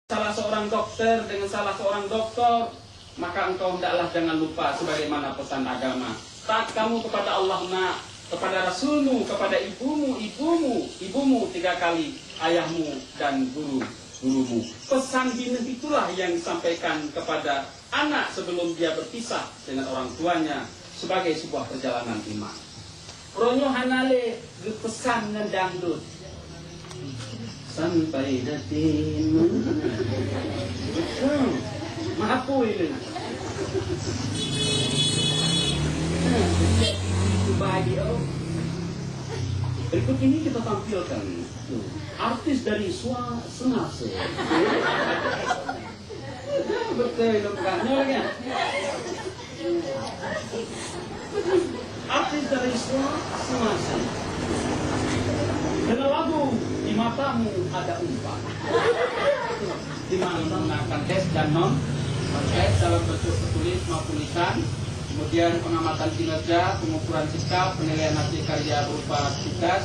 salah seorang dokter dengan salah seorang doktor, maka engkau hendaklah jangan lupa sebagaimana pesan agama. Taat kamu kepada Allah, nak, kepada Rasulmu, kepada ibumu 3 kali, ayahmu dan gurumu. Pesan dini itulah yang disampaikan kepada anak sebelum dia berpisah dengan orang tuanya sebagai sebuah perjalanan iman. Ronyo hanale pesan ngedangdut sampai hatimu. Maaf ini. Berikut ini kita tampilkan artis dari Senase. Betul, bukannya. Artis dari Senase dengan lagu Di Matamu Ada Umpan, di mana menggunakan es dan non es dalam bentuk tertulis maupun lisan. Kemudian pengamatan kinerja, pengukuran sikap, penilaian hasil karya berupa tugas,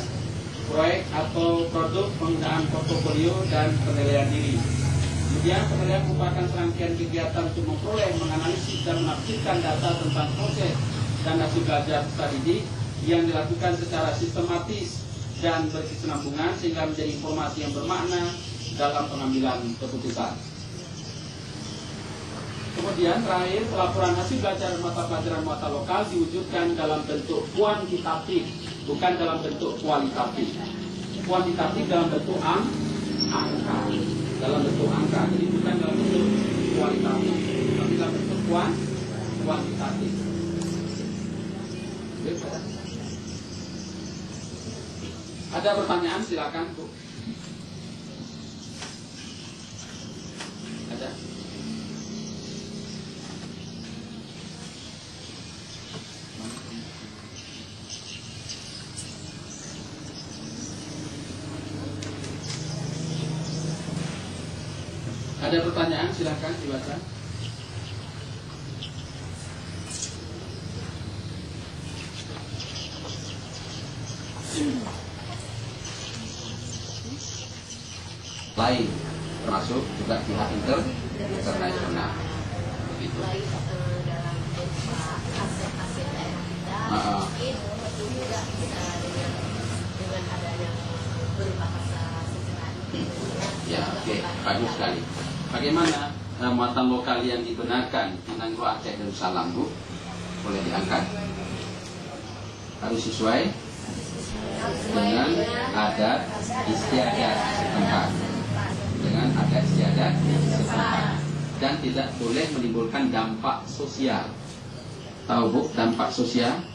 proyek atau produk, penggunaan portofolio, dan penilaian diri. Kemudian penilaian merupakan serangkaian kegiatan untuk memperoleh, menganalisis, dan menafsirkan data tentang proses dan hasil belajar peserta didik yang dilakukan secara sistematis dan berkesinambungan sehingga menjadi informasi yang bermakna dalam pengambilan keputusan. Kemudian terakhir, pelaporan hasil belajar mata pelajaran mata lokal diwujudkan dalam bentuk kuantitatif, bukan dalam bentuk kualitatif. Kuantitatif dalam bentuk angka, jadi bukan dalam bentuk kualitatif, tapi dalam bentuk kuantitatif. Ada pertanyaan, silakan Bu. Ada? Ada pertanyaan, silakan dibaca. Lain, termasuk juga pihak internasional. Begitu. Dalam aset-aset daerah kita, mungkin itu juga bisa dengan adanya berbahasa sederhana. Ya, oke, bagus sekali. Bagaimana muatan lokal yang digunakan di Nangro Aceh Darussalam, Bu? Boleh diangkat? Harus sesuai dengan adat istiadat setempat. Dengan adat istiadat setempat. Dan tidak boleh menimbulkan dampak sosial. Tahu, Bu, dampak sosial?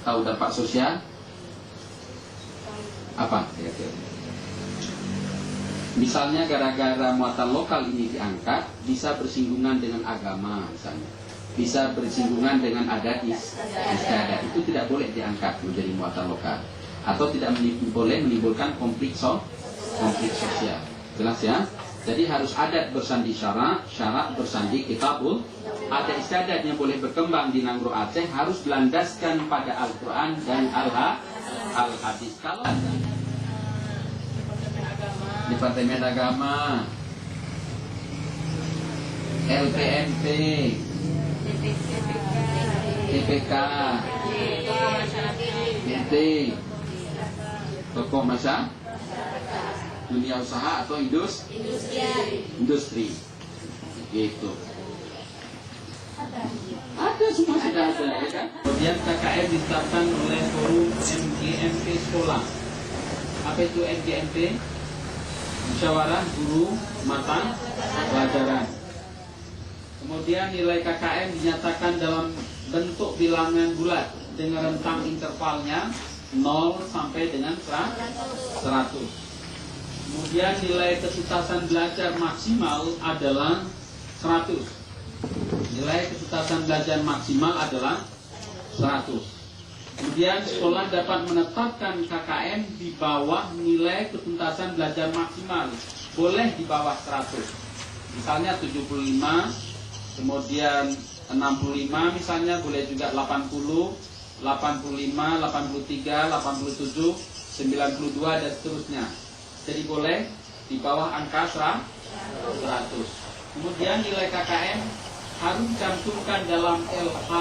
Tahu dampak sosial? Apa kira-kira? Misalnya gara-gara muatan lokal ini diangkat, bisa bersinggungan dengan agama misalnya, bisa bersinggungan dengan adat istiadat, itu tidak boleh diangkat menjadi muatan lokal, atau tidak boleh menimbulkan konflik sosial. Jelas ya? Jadi harus adat bersandi syarak, syarak bersandi kitabul. Adat istiadat yang boleh berkembang di Nangro Aceh harus berlandaskan pada Al-Quran dan Al-Hadis. Kalau Departemen Agama, LPMP, TPK, BT, tokoh masyarakat, dunia usaha atau industri, gitu. Ada, semua sudah ada, ya kan? Kemudian KKM ditetapkan oleh forum MGMP sekolah. Apa itu MGMP? Musyawarah Guru Mata Pelajaran. Kemudian nilai KKM dinyatakan dalam bentuk bilangan bulat dengan rentang intervalnya 0 sampai dengan 100. Kemudian nilai ketuntasan belajar maksimal adalah 100. Nilai ketuntasan belajar maksimal adalah 100. Kemudian sekolah dapat menetapkan KKM di bawah nilai ketuntasan belajar maksimal. Boleh di bawah 100. Misalnya 75, kemudian 65 misalnya, boleh juga 80, 85, 83, 87, 92 dan seterusnya. Jadi boleh di bawah angka 100. Kemudian nilai KKM harus dicantumkan dalam LH